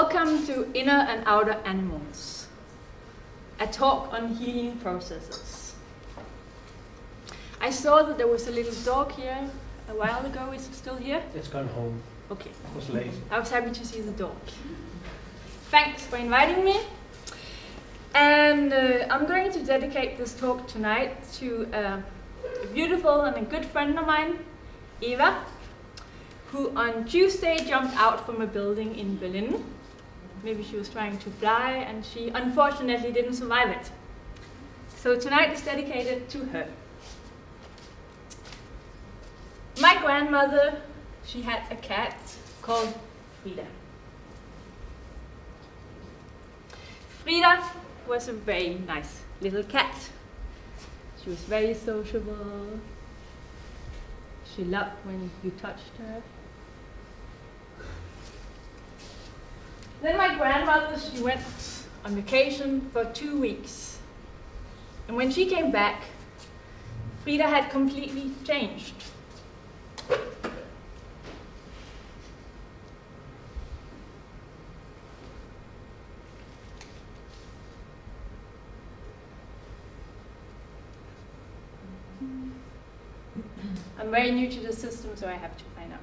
Welcome to Inner and Outer Animals, a talk on healing processes. I saw that there was a little dog here a while ago. Is it still here? It's gone home. Okay. It was late. I was happy to see the dog. Thanks for inviting me. And I'm going to dedicate this talk tonight to a beautiful and a good friend of mine, Eva, who on Tuesday jumped out from a building in Berlin. Maybe she was trying to fly and she unfortunately didn't survive it. So tonight is dedicated to her. My grandmother, she had a cat called Frida. Frida was a very nice little cat. She was very sociable. She loved when you touched her. Then my grandmother, she went on vacation for 2 weeks. And when she came back, Frida had completely changed. I'm very new to the system, so I have to find out.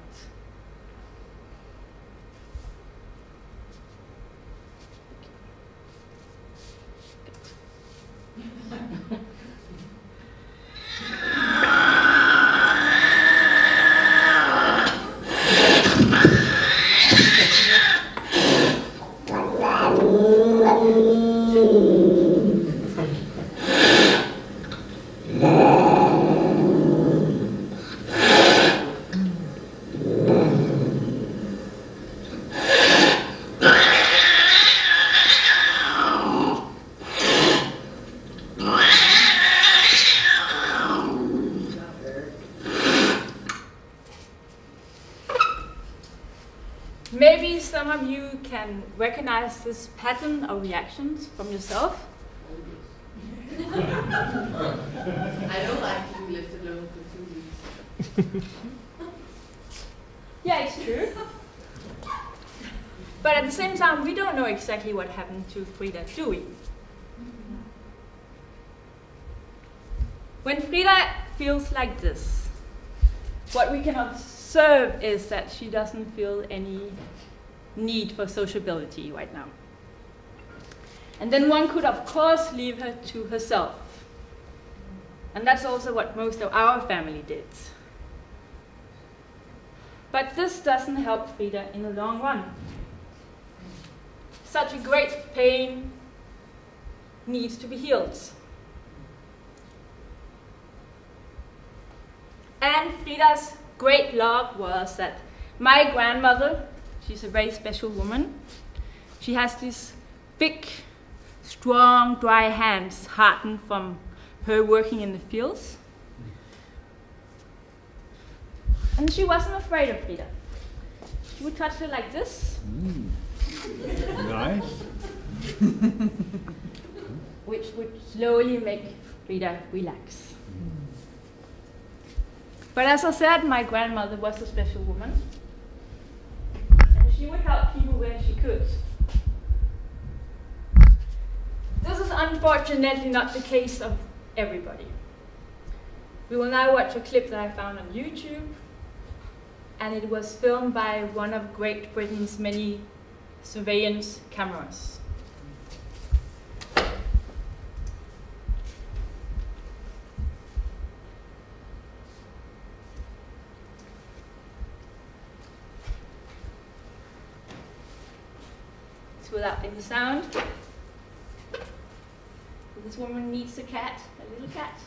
Maybe some of you can recognize this pattern of reactions from yourself. I don't like to be left alone for 2 weeks. Yeah, it's true. But at the same time, we don't know exactly what happened to Frida, do we? When Frida feels like this, what we can observe is that she doesn't feel any need for sociability right now. And then one could, of course, leave her to herself. And that's also what most of our family did. But this doesn't help Frida in the long run. Such a great pain needs to be healed. And Frida's great luck was that my grandmother, she's a very special woman. She has these big, strong, dry hands hardened from her working in the fields. And she wasn't afraid of Frida. She would touch her like this. Nice. Which would slowly make Frida relax. But as I said, my grandmother was a special woman. And she would help people when she could. This is unfortunately not the case of everybody. We will now watch a clip that I found on YouTube. And it was filmed by one of Great Britain's many surveillance cameras. It's without any sound. This woman needs a cat, a little cat.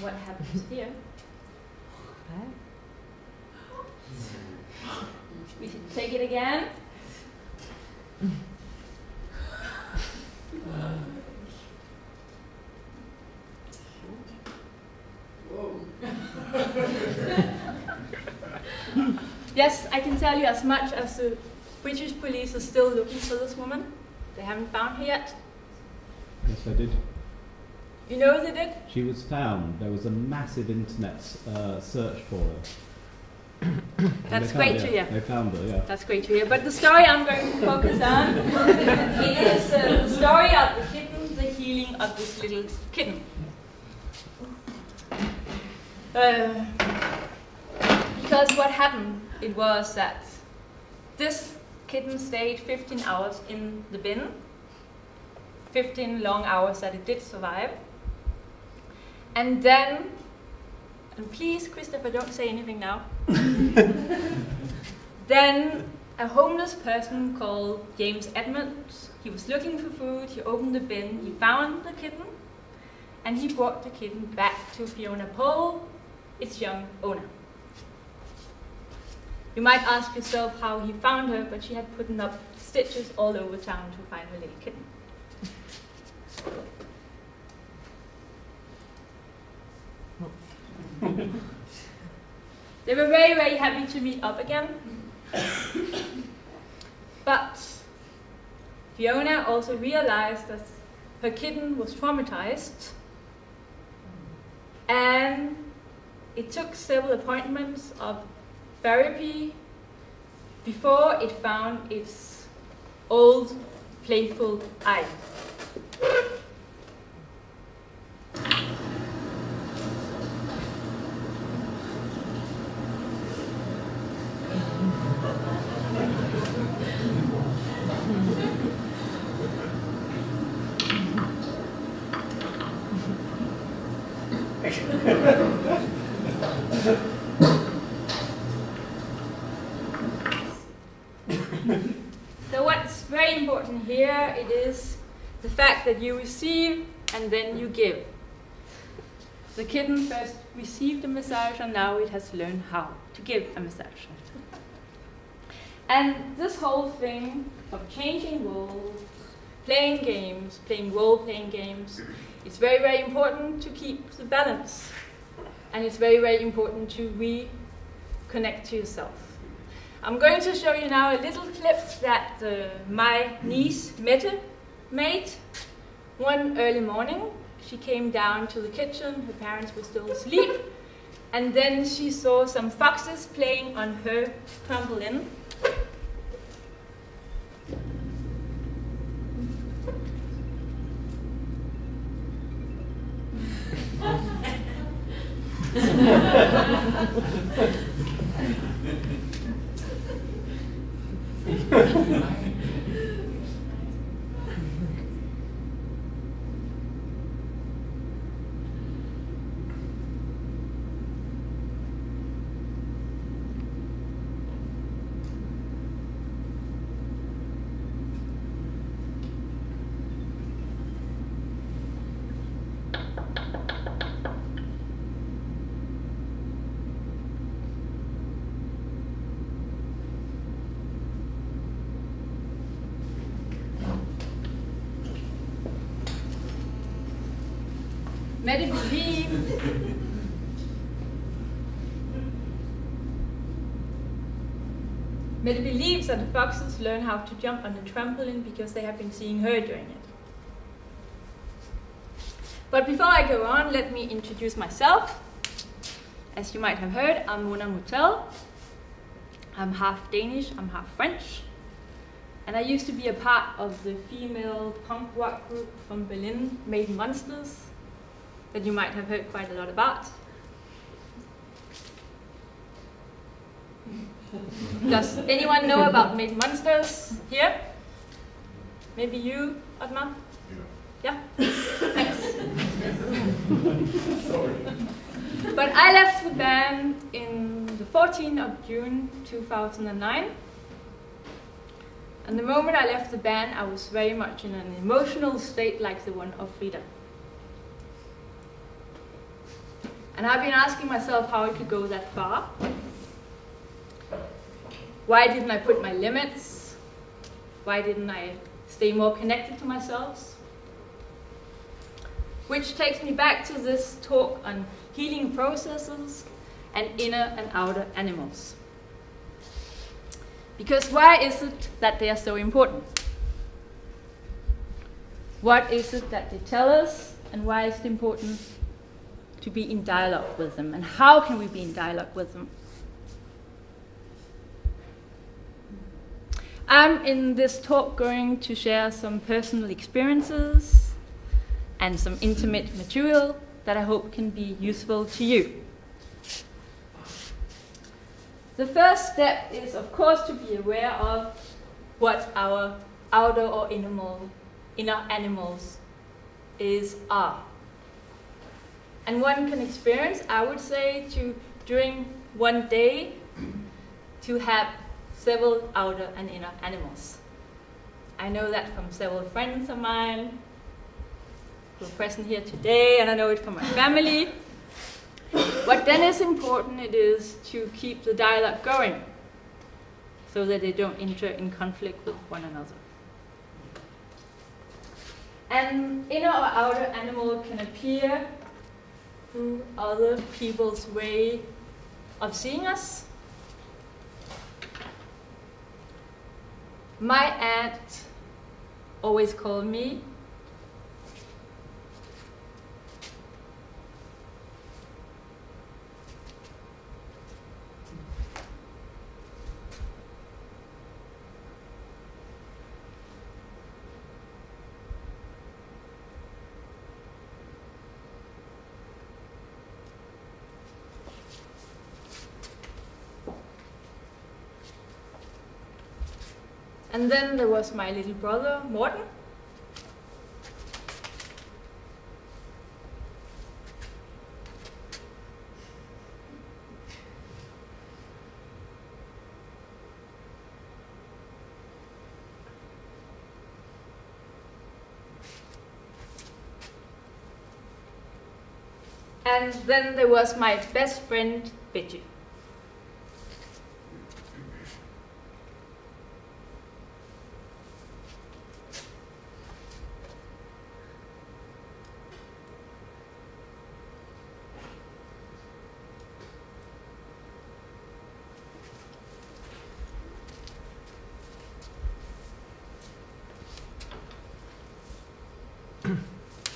What happens here? We should take it again. Yes, I can tell you as much as the British police are still looking for this woman. They haven't found her yet. Yes, I did. You know they did? She was found. There was a massive internet search for her. That's great to hear. They found her, yeah. That's great to hear. But the story I'm going to focus on it is the story of the kitten, the healing of this little kitten. Because what happened, it was that this kitten stayed 15 hours in the bin. 15 long hours that it did survive. And then, and please, Christopher, don't say anything now. Then a homeless person called James Edmonds, he was looking for food, he opened the bin, he found the kitten, and he brought the kitten back to Fiona Pole, its young owner. You might ask yourself how he found her, but she had put up stitches all over town to find her little kitten. They were very, very happy to meet up again. But Fiona also realized that her kitten was traumatized, and it took several appointments of therapy before it found its old, playful eye. So what's very important here, it is the fact that you receive and then you give. The kitten first received a massage and now it has learned how to give a massage. And this whole thing of changing roles, playing games, playing role-playing games, it's very, very important to keep the balance. And it's very, very important to reconnect to yourself. I'm going to show you now a little clip that my niece Mette made one early morning. She came down to the kitchen, her parents were still asleep, and then she saw some foxes playing on her trampoline. Mette believes that the foxes learn how to jump on the trampoline because they have been seeing her doing it. But before I go on, let me introduce myself. As you might have heard, I'm Mona Mutel. I'm half Danish, I'm half French. And I used to be a part of the female punk rock group from Berlin, Maiden Monsters, that you might have heard quite a lot about. Does anyone know about Maiden Monsters here? Maybe you, Otmar? Yeah? Thanks. But I left the band in the 14th of June 2009. And the moment I left the band, I was very much in an emotional state like the one of Frida. And I've been asking myself how I could go that far. Why didn't I put my limits? Why didn't I stay more connected to myself? Which takes me back to this talk on healing processes and inner and outer animals. Because why is it that they are so important? What is it that they tell us, and why is it important to be in dialogue with them, and how can we be in dialogue with them? I'm in this talk going to share some personal experiences and some intimate material that I hope can be useful to you. The first step is, of course, to be aware of what our outer or inner animals are. And one can experience, I would say, during one day, to have several outer and inner animals. I know that from several friends of mine who are present here today, and I know it from my family. What then is important, it is to keep the dialogue going so that they don't enter in conflict with one another. An inner or outer animal can appear through other people's way of seeing us. My aunt always called me And then there was my little brother, Morten. And then there was my best friend, Betty.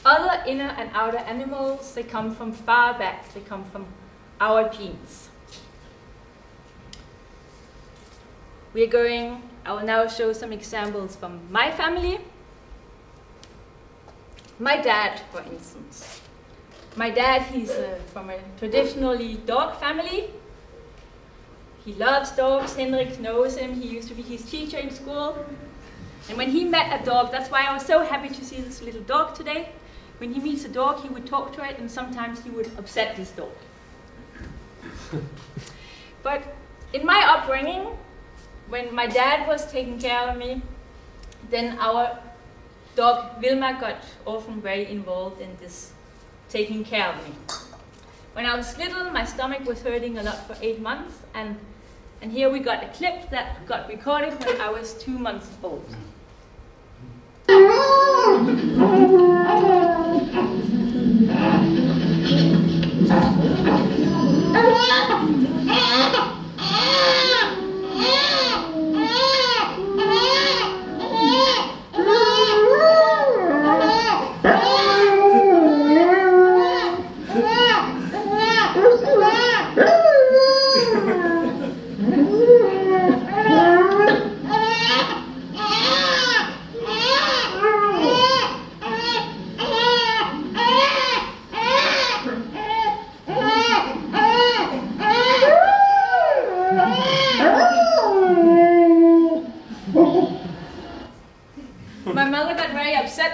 Other inner and outer animals, they come from far back. They come from our genes. I will now show some examples from my family. My dad, for instance. My dad, he's from a traditionally dog family. He loves dogs. Henrik knows him. He used to be his teacher in school. And when he met a dog, that's why I was so happy to see this little dog today. When he meets a dog, he would talk to it, and sometimes he would upset this dog. But in my upbringing, when my dad was taking care of me, then our dog Vilma got often very involved in this taking care of me. When I was little, my stomach was hurting a lot for 8 months, and here we got a clip that got recorded when I was 2 months old.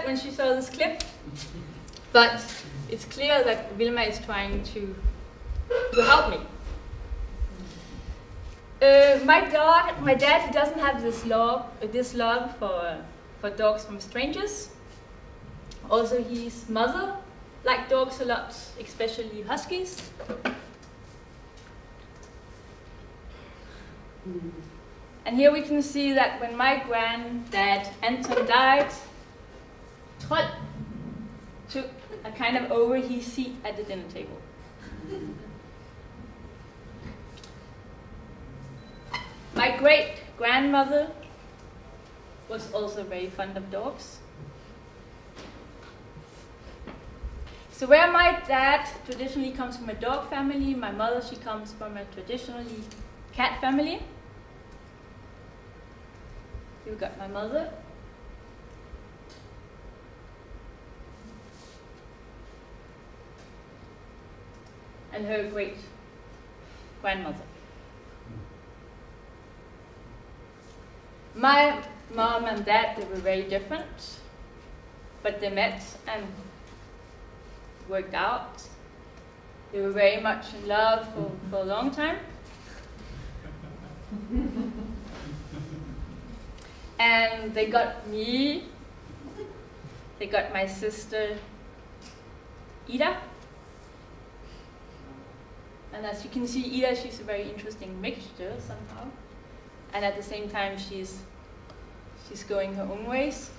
When she saw this clip, but it's clear that Vilma is trying to help me. My dad, he doesn't have this love for dogs from strangers. Also, his mother liked dogs a lot, especially huskies. And here we can see that when my granddad Anton died, Troll took a kind of over his seat at the dinner table. My great-grandmother was also very fond of dogs. So where my dad traditionally comes from a dog family, my mother, she comes from a traditionally cat family. You've got my mother. And her great grandmother. My mom and dad, they were very different, but they met and worked out. They were very much in love for a long time. And they got me, they got my sister Ida. And as you can see, Ida, she's a very interesting mixture somehow. And at the same time, she's going her own ways.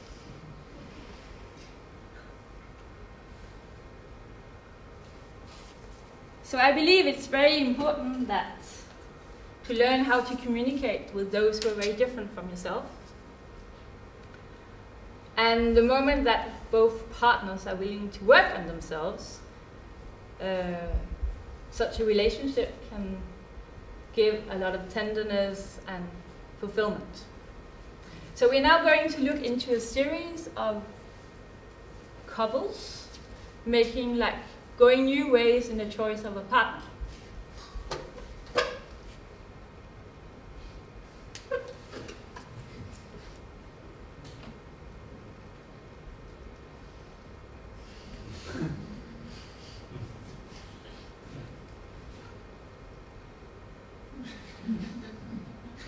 So I believe it's very important that to learn how to communicate with those who are very different from yourself. And the moment that both partners are willing to work on themselves, such a relationship can give a lot of tenderness and fulfillment. So we're now going to look into a series of couples going new ways in the choice of a partner.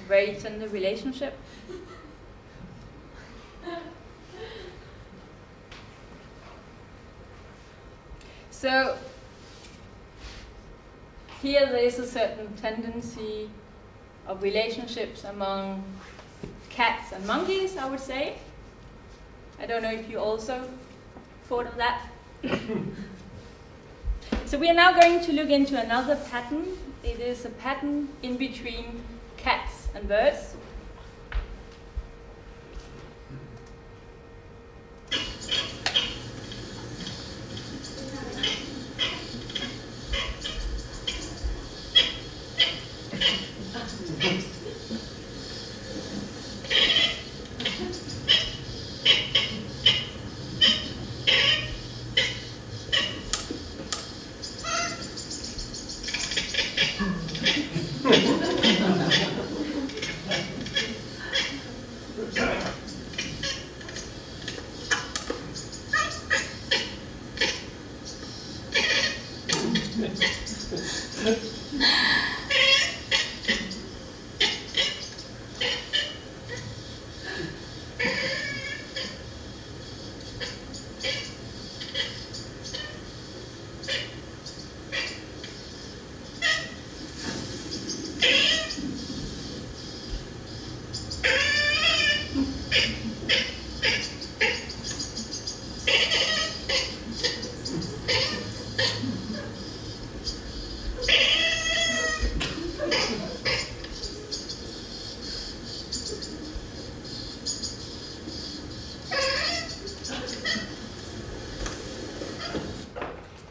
Very tender relationship. So here there is a certain tendency of relationships among cats and monkeys, I would say. I don't know if you also thought of that. So we are now going to look into another pattern. It is a pattern in between cats and birds.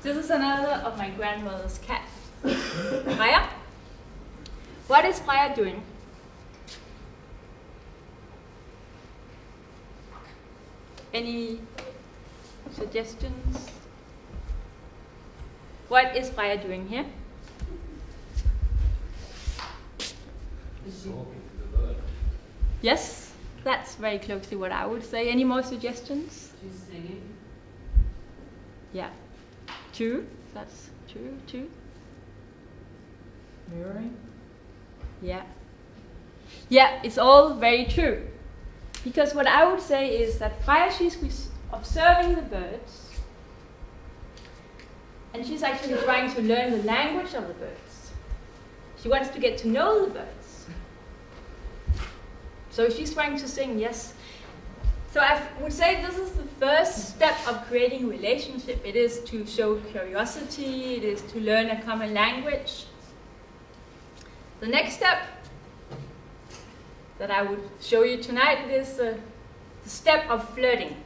This is another of my grandmother's cats. Freya? What is Freya doing? Any suggestions? What is Freya doing here? Yes, that's very closely what I would say. Any more suggestions? She's singing. Yeah. True. That's true. True. Mirroring. Yeah. Yeah, it's all very true. Because what I would say is that Freya, she's observing the birds, and she's actually trying to learn the language of the birds. She wants to get to know the birds. So she's trying to sing, yes. So I would say this is the first step of creating a relationship. It is to show curiosity, it is to learn a common language. The next step that I would show you tonight, it is the step of flirting.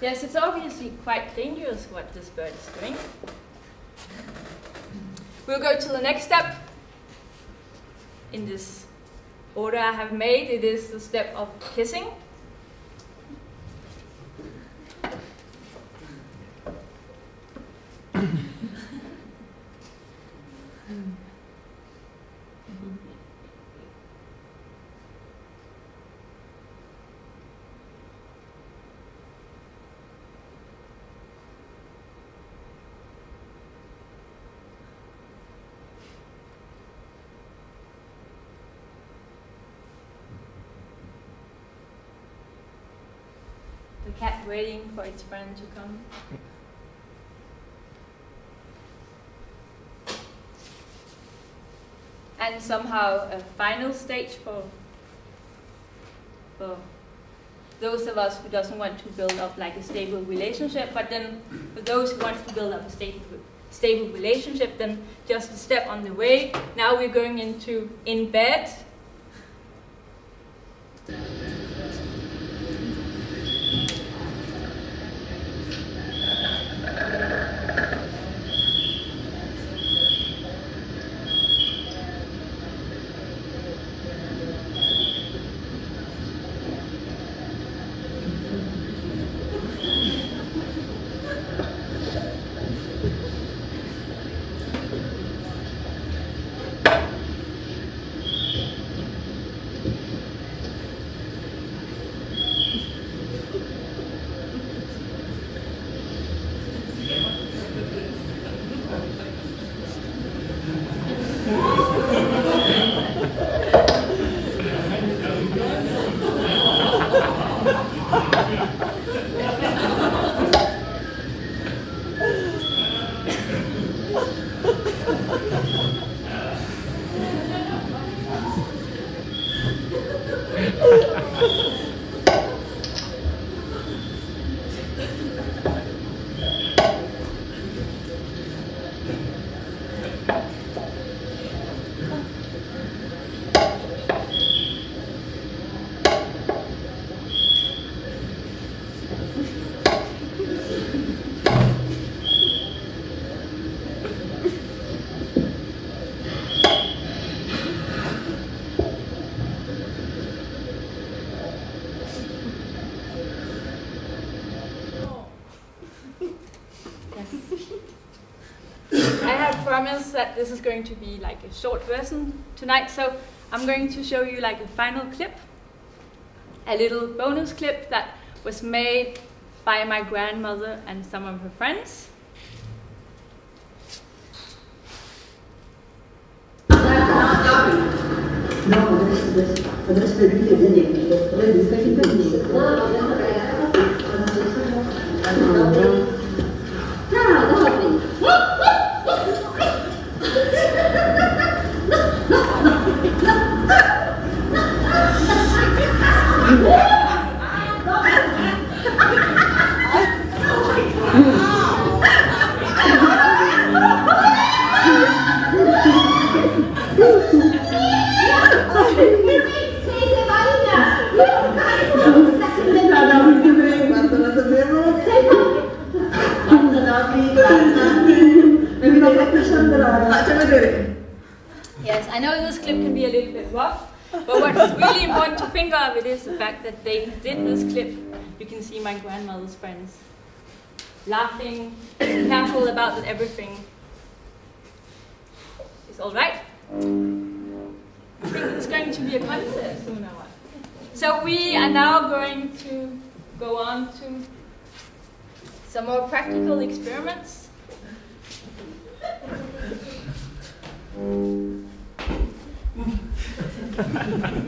Yes, it's obviously quite dangerous what this bird is doing. We'll go to the next step. In this order I have made, it is the step of kissing. The cat waiting for its friend to come. And somehow a final stage for those of us who doesn't want to build up like a stable relationship, but then for those who want to build up a stable relationship, then just a step on the way. Now we're going into in bed. Promise that this is going to be like a short version tonight, so I'm going to show you like a final clip, a little bonus clip that was made by my grandmother and some of her friends. Yes, I know this clip can be a little bit rough, but what's really important to think of it is the fact that they did this clip. You can see my grandmother's friends laughing, careful about that everything is all right. I think it's going to be a concert soon or what. So we are now going to go on to some more practical experiments.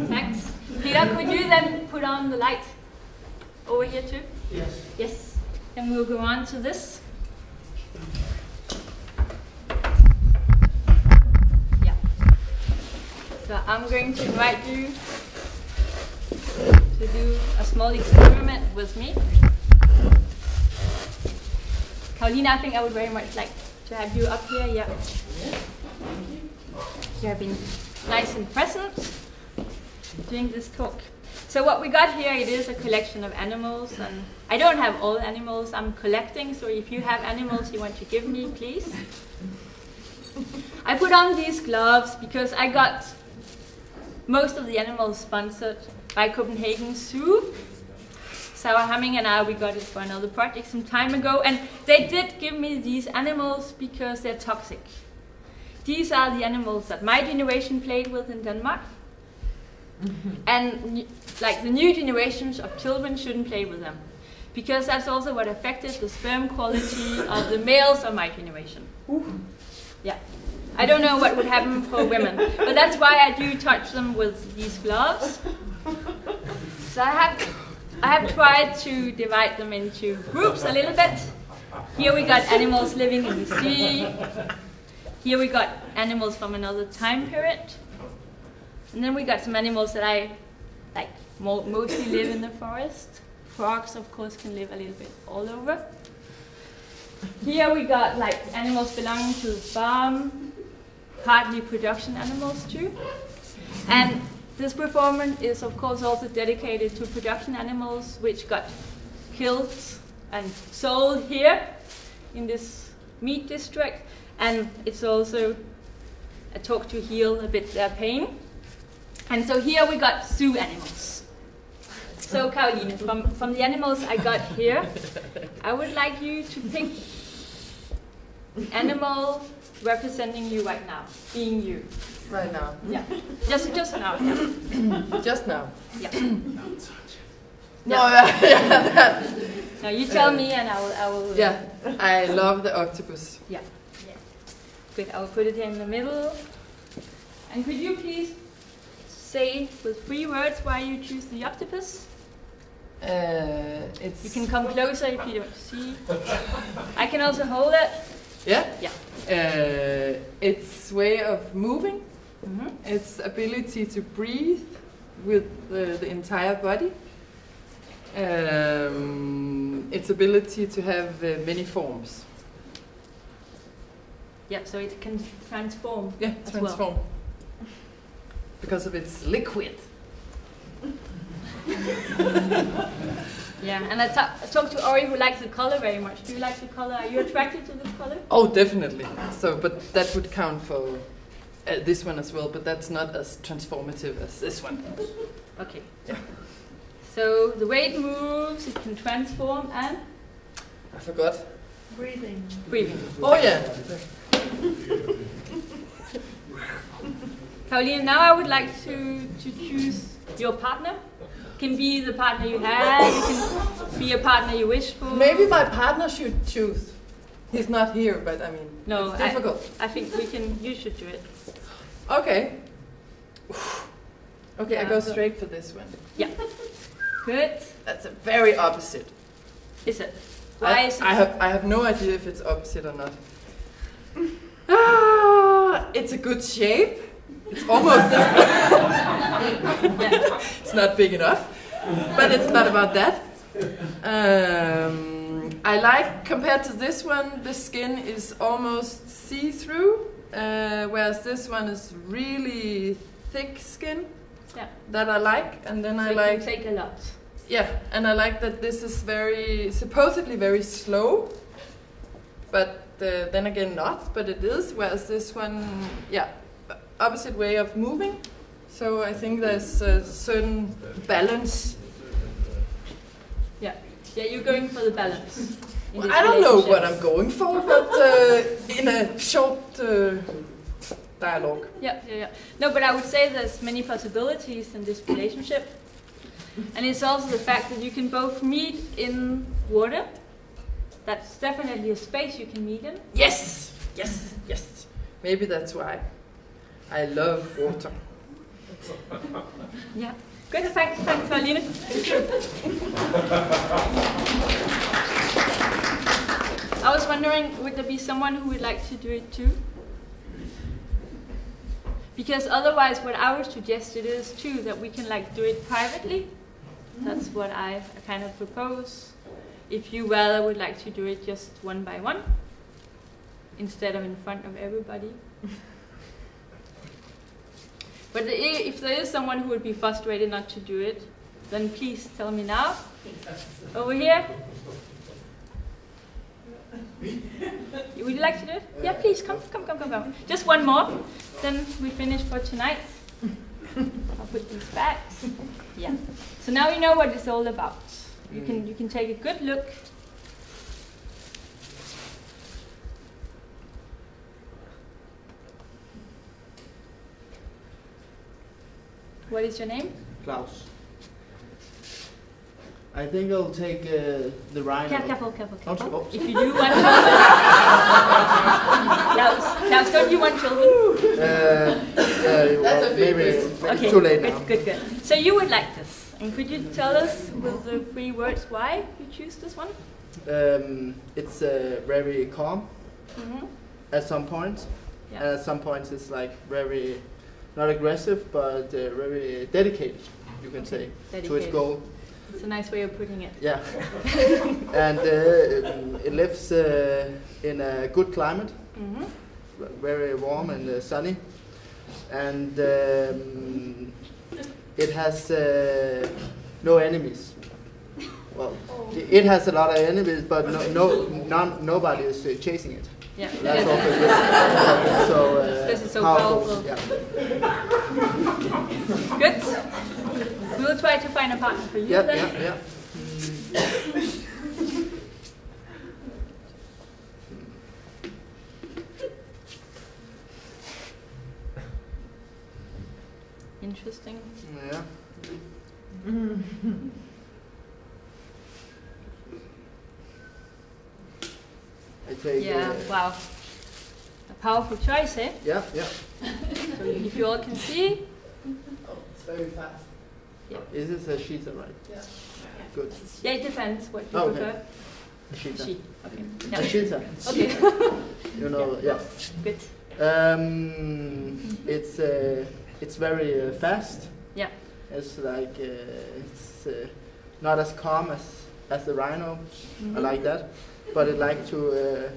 Thanks. Peter, could you then put on the light over here too? Yes. Yes. And we'll go on to this. Yeah. So I'm going to invite you to do a small experiment with me. Carolina, I think I would very much like to have you up here. Yeah. You have been nice and present. doing this talk. So what we got here, it is a collection of animals, and I don't have all animals I'm collecting, so if you have animals you want to give me, please. I put on these gloves because I got most of the animals sponsored by Copenhagen Zoo. Sarah Hamming and I, we got it for another project some time ago, and they did give me these animals because they're toxic. These are the animals that my generation played with in Denmark. And like the new generations of children shouldn't play with them, because that's also what affected the sperm quality of the males of my generation. Yeah, I don't know what would happen for women, but that's why I do touch them with these gloves. So I have tried to divide them into groups a little bit. Here we got animals living in the sea. Here we got animals from another time period. And then we got some animals that I like mostly live in the forest. Frogs, of course, can live a little bit all over. Here we got like animals belonging to the farm, partly production animals too. And this performance is, of course, also dedicated to production animals which got killed and sold here in this meat district. And it's also a talk to heal a bit their pain. And so here we got zoo animals. So Caroline, from the animals I got here, I would like you to pick an animal representing you right now, being you. Right now? Yeah, just now. Yeah. Just now? Yeah. No, yeah. Now you tell me and I will. Yeah, I love the octopus. Yeah. Good, I will put it here in the middle. And could you please say with 3 words why you choose the octopus? It's. You can come closer if you don't see. I can also hold it. Yeah? Yeah. Its way of moving, its ability to breathe with the entire body, its ability to have many forms. Yeah, so it can transform. Yeah, transform. Well. Because of its liquid. Yeah, and I talked to Ori, who likes the color very much. Do you like the color? Are you attracted to this color? Oh, definitely. So, but that would count for this one as well, but that's not as transformative as this one. Okay. Yeah. So the way it moves, it can transform and? I forgot. Breathing. Oh, yeah. Caroline, now I would like to choose your partner. Can be the partner you have, it can be a partner you wish for. Maybe my partner should choose. He's not here, but I mean, no, it's difficult. I think you should do it. Okay. Okay, Yeah, I go straight for this one. Yeah. Good. That's a very opposite. Is it? Why is it? I have no idea if it's opposite or not. It's a good shape. It's almost It's not big enough, but it's not about that. I like, compared to this one, the skin is almost see-through, whereas this one is really thick skin. Yeah. That I like, and then So I it like. can take a lot. Yeah, and I like that this is supposedly very slow, but then again not, but it is, whereas this one, yeah, opposite way of moving. So I think there's a certain balance. Yeah, you're going for the balance. Well, I don't know what I'm going for, but in a short dialogue. Yeah. No, but I would say there's many possibilities in this relationship. And it's also the fact that you can both meet in water. That's definitely a space you can meet in. Yes. Maybe that's why I love water. Yeah. Good. Thanks, Caroline. I was wondering, would there be someone who would like to do it too? Because otherwise, what I would suggest it is too that we can do it privately. That's what I kind of propose. If you rather would like to do it just one by one, instead of in front of everybody. But if there is someone who would be frustrated not to do it, then please tell me now. Over here. Would you like to do it? Yeah, please, come. Just one more, then we finish for tonight. I'll put these back. Yeah. So now you know what it's all about. You can take a good look. What is your name? Klaus. I think I'll take the rhino. Careful. Oh. If you do want children. Klaus, don't you want children? That's a big Okay, it's too late now. Good. So you would like this. And could you tell us with the 3 words why you choose this one? It's very calm Mm-hmm. at some points. Yeah. And at some points it's like very, not aggressive, but very dedicated, you can say, to its Dedicated. goal. It's a nice way of putting it. Yeah. And it lives in a good climate, Mm-hmm. very warm and sunny. And it has no enemies. Well, it has a lot of enemies, but nobody is chasing it. Yeah. That's also good. So, Because it's so powerful. Yeah. Good. We'll try to find a partner for you then. Yeah. Interesting. Yeah. I take. Yeah, wow. A powerful choice, eh? Yeah. So if you all can see. Oh, it's very fast. Is this a cheetah, right? Yeah. Good. Yeah, it depends what you Okay. prefer. A cheetah. She. Okay. A Yeah. cheetah. Okay. You know, yeah. Good. It's very fast. Yeah. It's like it's not as calm as the rhino. Mhm. I like that, but it like to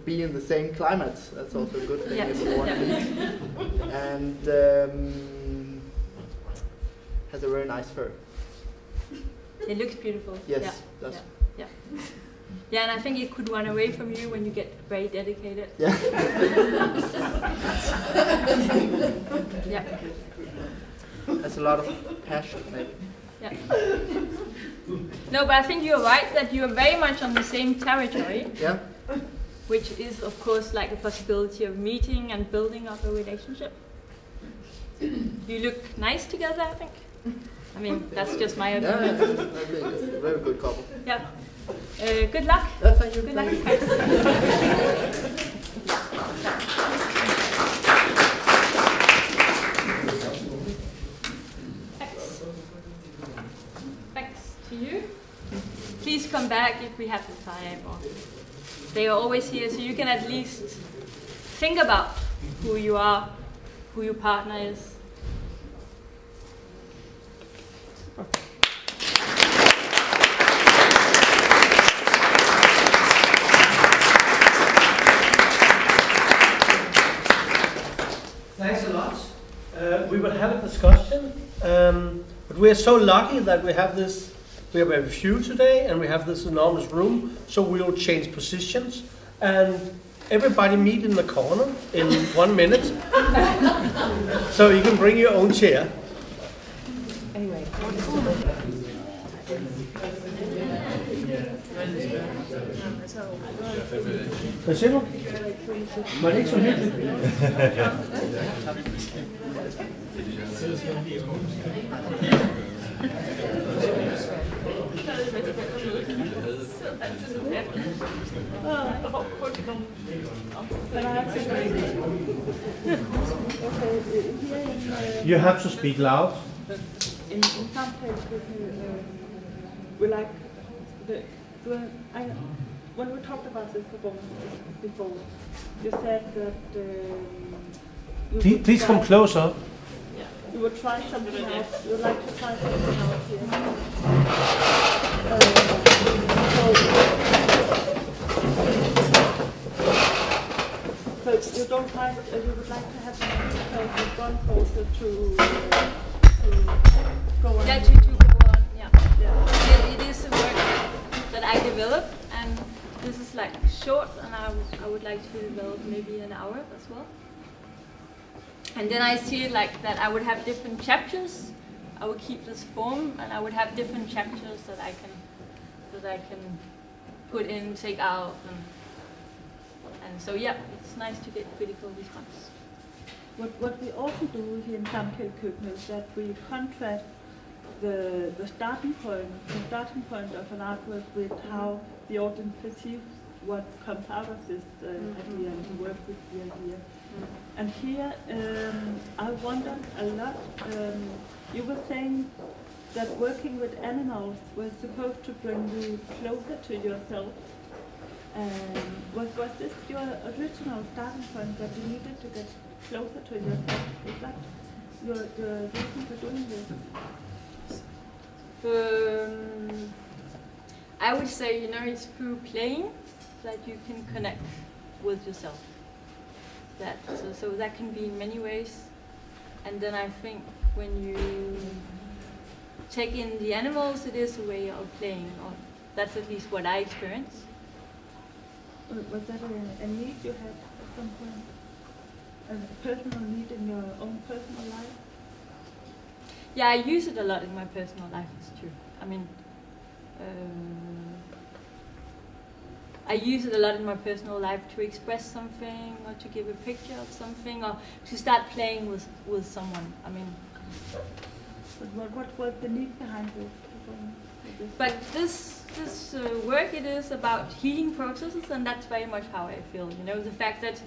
be in the same climate. That's also a good thing Yeah. if you want to Yeah. be. And has a very nice fur. It looks beautiful. Yes, Yeah. that's Yeah. Yeah, and I think it could run away from you when you get very dedicated. yeah. Yeah. Has a lot of passion, maybe. Yeah. No, but I think you're right that you are very much on the same territory, Yeah. which is of course like a possibility of meeting and building up a relationship. You look nice together, I think. I mean, that's just my Yeah, opinion. I think it's a very good couple. Yeah. Good luck. Thank you. Good luck. Thank you. Thanks to you. Please come back if we have the time. Or they are always here, so you can at least think about who you are, who your partner is. Thanks a lot. We will have a discussion, but we are so lucky that we have this. We have very few today, and we have this enormous room, so we will change positions, and everybody meet in the corner in 1 minute. So you can bring your own chair. Anyway. Hvad siger du? Var det ikke så hyggeligt? You have to speak loud. In some places, we like when we talked about this before, you said that Please come closer. you would try something else. You would like to try something else here. So you don't mind, you would like to have the you've gone closer to go on? Yeah, to go on, yeah. Yeah. It is a work that I developed, and this is like short, and I would like to develop maybe an hour as well. And then I see it like that I would have different chapters. I would keep this form, and I would have different chapters that I can put in, take out, and so yeah, it's nice to get critical response. What we often do here in Samtalekøkkenet is that we contrast the starting point of an artwork with how the audience perceives what comes out of this idea and the work with the idea. And here, I wonder a lot. You were saying that working with animals was supposed to bring you closer to yourself. Was this your original starting point, that you needed to get closer to yourself? Is that your reason for doing this? I would say, it's through playing that you can connect with yourself. So that can be in many ways. And then I think when you take in the animals, it is a way of playing, or that's at least what I experience. Was that a need you had at some point? A personal need in your own personal life? Yeah, I use it a lot in my personal life, it's true. I mean, I use it a lot in my personal life to express something, or to give a picture of something, or to start playing with someone. I mean, but what was the need behind this? But this work, it is about healing processes, and that's very much how I feel. The fact that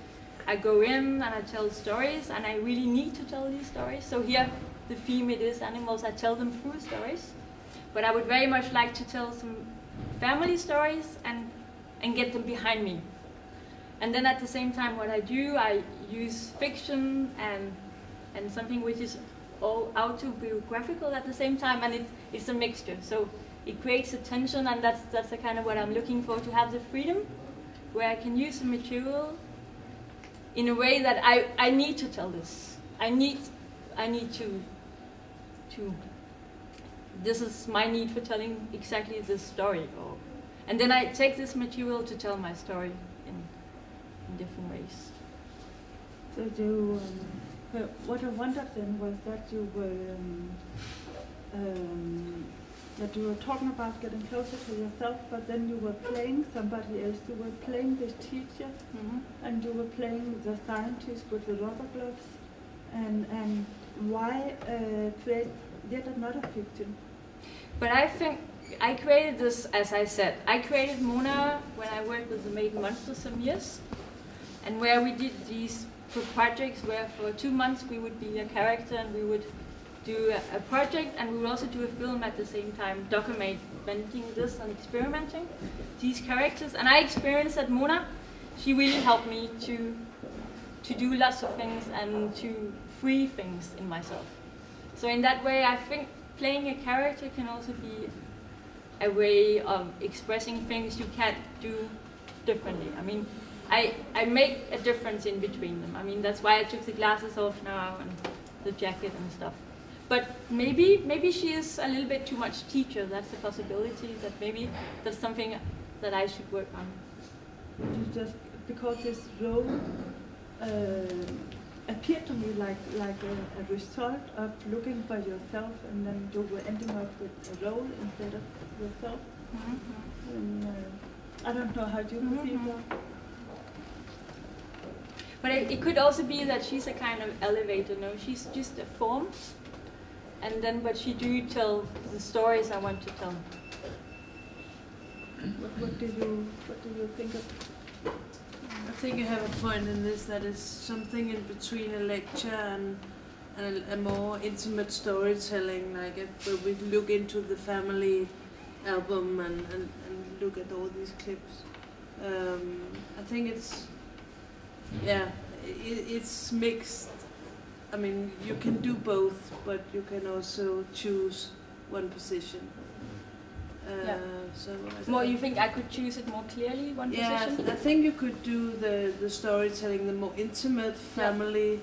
I go in and I tell stories, and I really need to tell these stories. So here, the theme, it is animals. I tell them through stories, but I would very much like to tell some family stories and get them behind me. And then at the same time, what I do, I use fiction and something which is all autobiographical at the same time, and it's a mixture. So it creates a tension, and that's the kind of what I'm looking for, to have the freedom where I can use the material in a way that I need to tell this. I need to this is my need for telling exactly this story, and then I take this material to tell my story in different ways. So what I wondered then was that you were talking about getting closer to yourself, but then you were playing somebody else. You were playing this teacher, and you were playing the scientist with the rubber gloves. And why create yet another fiction? But I think I created this, as I said. I created Mona when I worked with the Maiden Monsters some years, and where we did these projects where for 2 months we would be a character, and we would do a project, and we would also do a film at the same time, documenting this and experimenting these characters. And I experienced that Mona, she really helped me to do lots of things and to free things in myself. So in that way, I think playing a character can also be a way of expressing things you can't do differently. I mean, I make a difference in between them. I mean, that's why I took the glasses off now and the jacket and stuff. But maybe she is a little bit too much teacher. That's a possibility. That maybe that's something that I should work on. Just because this role appeared to me like a result of looking for yourself, and then you were ending up with a role instead of yourself. And, I don't know how you perceive that. But it could also be that she's a kind of elevator. No, she's just a form, and then but she do tell the stories I want to tell. What do you think of? I think you have a point in this, that is something in between a lecture and a more intimate storytelling, like where we look into the family album and look at all these clips. I think it's mixed. I mean, you can do both, but you can also choose one position. Uh, So More, you think I could choose it more clearly, one yeah, position? I think you could do the storytelling, the more intimate family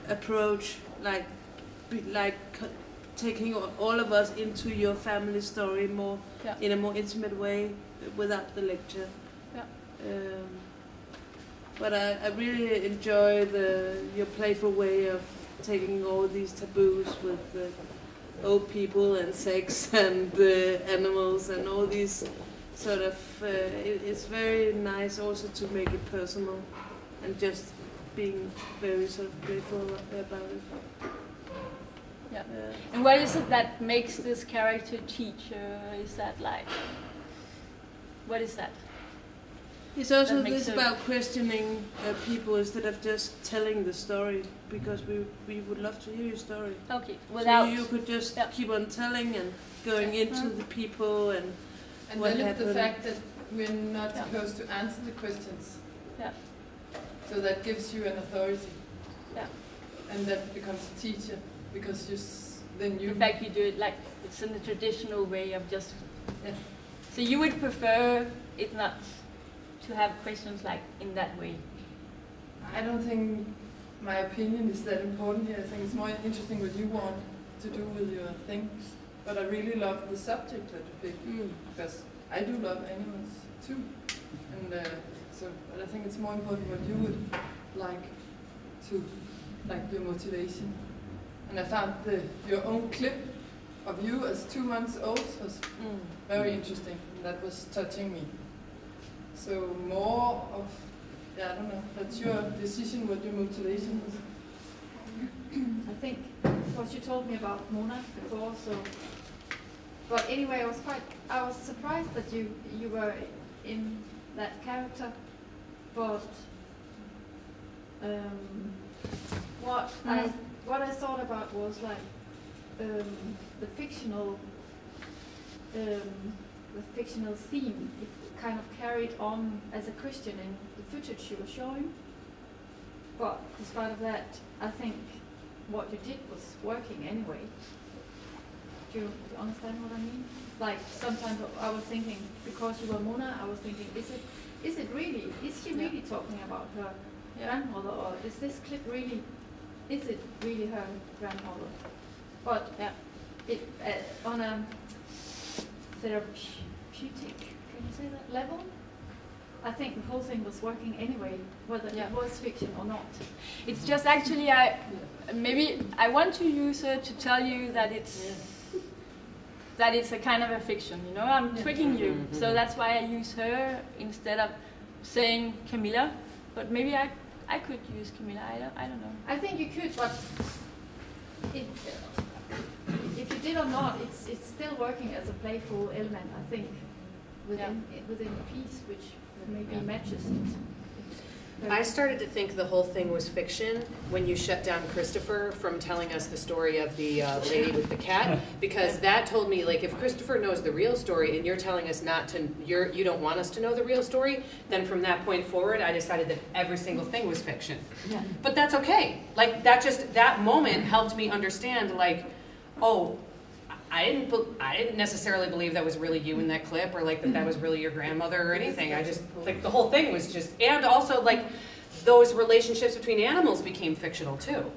approach, like taking all of us into your family story more in a more intimate way without the lecture. Yeah. But I really enjoy your playful way of taking all these taboos with old people and sex and animals and all these sort of. It's very nice also to make it personal and just being very sort of playful about it. Yeah. And what is it that makes this character teacher? Is that like? What is that? It's also That makes this about questioning people instead of just telling the story, because we would love to hear your story. Okay. So Without you could just keep on telling and going into the people and what then it's happened. the fact that we're not supposed to answer the questions. Yeah. So that gives you an authority. Yeah. And that becomes a teacher, because then you. the fact you do it like it's in the traditional way of just. Yeah. So you would prefer it not to have questions like in that way? I don't think my opinion is that important here. I think it's more interesting what you want to do with your things. But I really love the subject that you pick, because I do love animals too. And but I think it's more important what you would like to, like your motivation. And I found your own clip of you as 2 months old was very interesting. And that was touching me. So more of, I don't know, that's your decision what your motivation is. I think, because you told me about Mona before, so, but anyway, I was surprised that you were in that character, but what I thought about was like the fictional theme. It kind of carried on as a Christian in the footage you were showing. But despite of that, I think what you did was working anyway. Do you understand what I mean? Like sometimes I was thinking, because you were Mona, I was thinking, is she really talking about her grandmother, or is this clip really, is it really her grandmother? But it on a therapeutic, can you say that, level, I think the whole thing was working anyway, whether it was fiction or not. It's just actually I want to use her to tell you that it's a kind of a fiction, you know. I'm tricking you, so that's why I use her instead of saying Camilla. But maybe I could use Camilla. I don't know. I think you could, but if you did or not, it's still working as a playful element, I think, within the piece, which maybe matches it. I started to think the whole thing was fiction when you shut down Christopher from telling us the story of the lady with the cat, because that told me, like, if Christopher knows the real story and you're telling us not to, you don't want us to know the real story, then from that point forward, I decided that every single thing was fiction. Yeah. But that's okay. Like, that moment helped me understand, like, oh, I didn't necessarily believe that was really you in that clip, or like that was really your grandmother or anything. I just, like, the whole thing was just, and also like those relationships between animals became fictional too.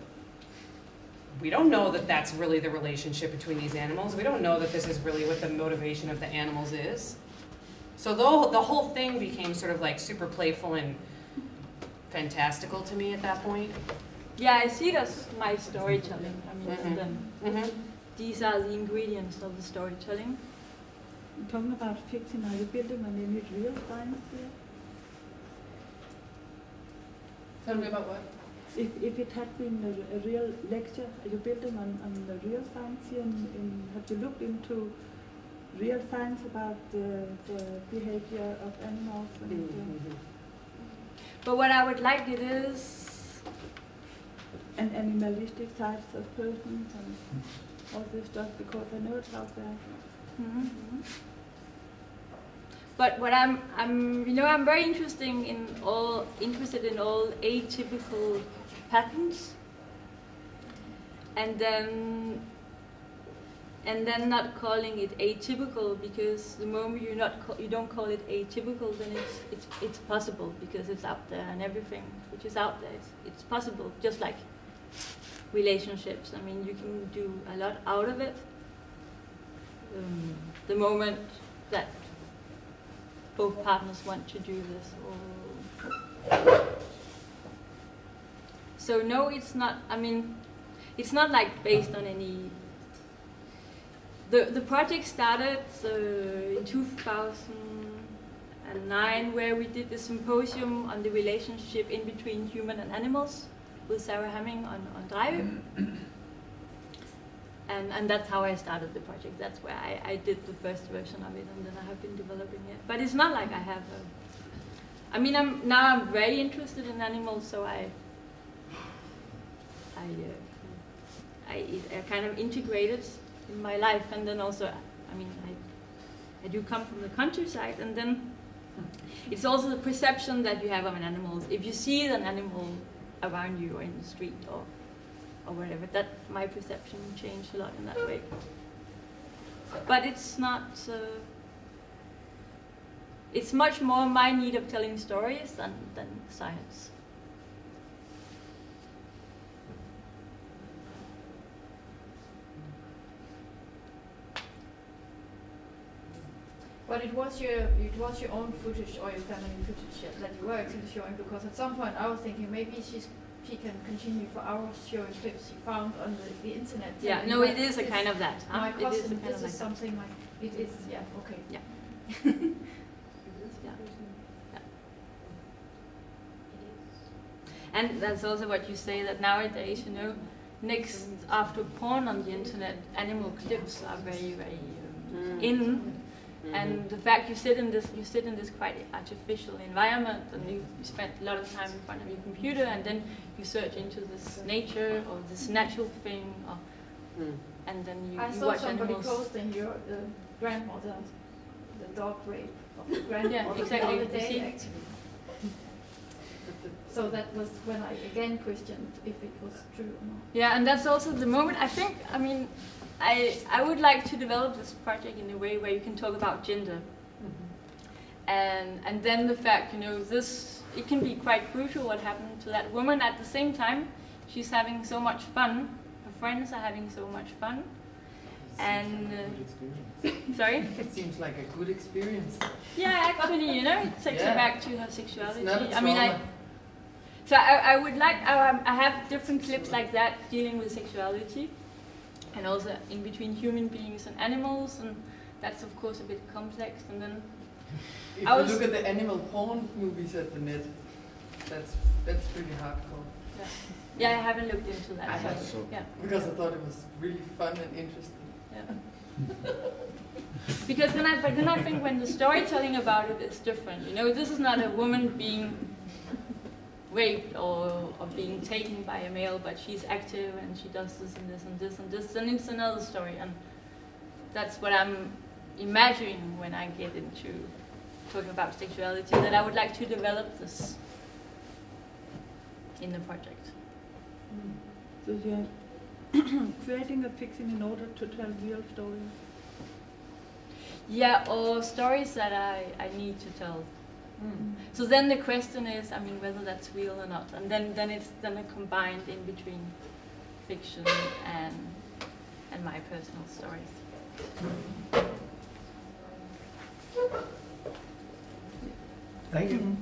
We don't know that that's really the relationship between these animals. We don't know that this is really what the motivation of the animals is. So the whole thing became sort of like super playful and fantastical to me at that point. Yeah, I see that's my storytelling. I mean, these are the ingredients of the storytelling. Talking about fiction, are you building on any real science here? Tell me about what? If it had been a real lecture, are you building on the real science here? Have you looked into real science about the behavior of animals? But what I would like it is... and animalistic types of persons and all this stuff, because I know it's out there. But what I'm very interested in all atypical patterns, and and then not calling it atypical, because the moment you don't call it atypical, then it's possible, because it's out there, and everything which is out there, it's possible. Just like relationships, I mean, you can do a lot out of it. The moment that both partners want to do this, so no, it's not. I mean, it's not like based on any. The project started in 2009, where we did a symposium on the relationship in between human and animals with Sarah Hamming on Drejø. And that's how I started the project. That's where I did the first version of it, and then I have been developing it. But it's not like I have. I mean, I'm very interested in animals, so I kind of integrate it in my life, and then also, I mean, I do come from the countryside, and then it's also the perception that you have of an animal. If you see an animal around you or in the street or whatever, that my perception changed a lot in that way. But it's not. It's much more my need of telling stories than science. But it was your own footage or your family footage that you were actually showing, because at some point I was thinking maybe she can continue for hours showing clips she found on the internet. Yeah, no, it is a kind of that. My It is a cousin, kind this of is like something like it is. Yeah, okay. Yeah. And that's also what you say, that nowadays, you know, next after porn on the internet, animal clips are very, very in. And the fact you sit in this quite artificial environment, and you spend a lot of time in front of your computer, and then you search into this nature or this natural thing, and then you I saw watch somebody animals. posting your grandmother, the dog rape of the grandmother Yeah, exactly. the other day, actually. So that was when I again questioned if it was true or not. Yeah, and that's also the moment. I think, I mean, I would like to develop this project in a way where you can talk about gender. And then the fact, you know, it can be quite crucial what happened to that woman. At the same time, she's having so much fun. Her friends are having so much fun. And sorry? It seems like a good experience. Yeah, actually, you know, it takes her back to her sexuality. It's not a I mean, trauma. So I would like, I have different clips like that dealing with sexuality, and also in between human beings and animals, and that's of course a bit complex. And then if you look at the animal porn movies at the net, that's pretty hardcore. Yeah, I haven't looked into that. I have, yeah. Because I thought it was really fun and interesting. Yeah. Because then I think when the storytelling about it is different. You know, this is not a woman being raped or being taken by a male, but she's active and she does this and this and this and this, and it's another story. And that's what I'm imagining when I get into talking about sexuality, that I would like to develop this in the project. So you're creating a fiction in order to tell real stories? Yeah, or stories that I need to tell. So then the question is, I mean, whether that's real or not, and then it's combined in between fiction and my personal stories. Thank you.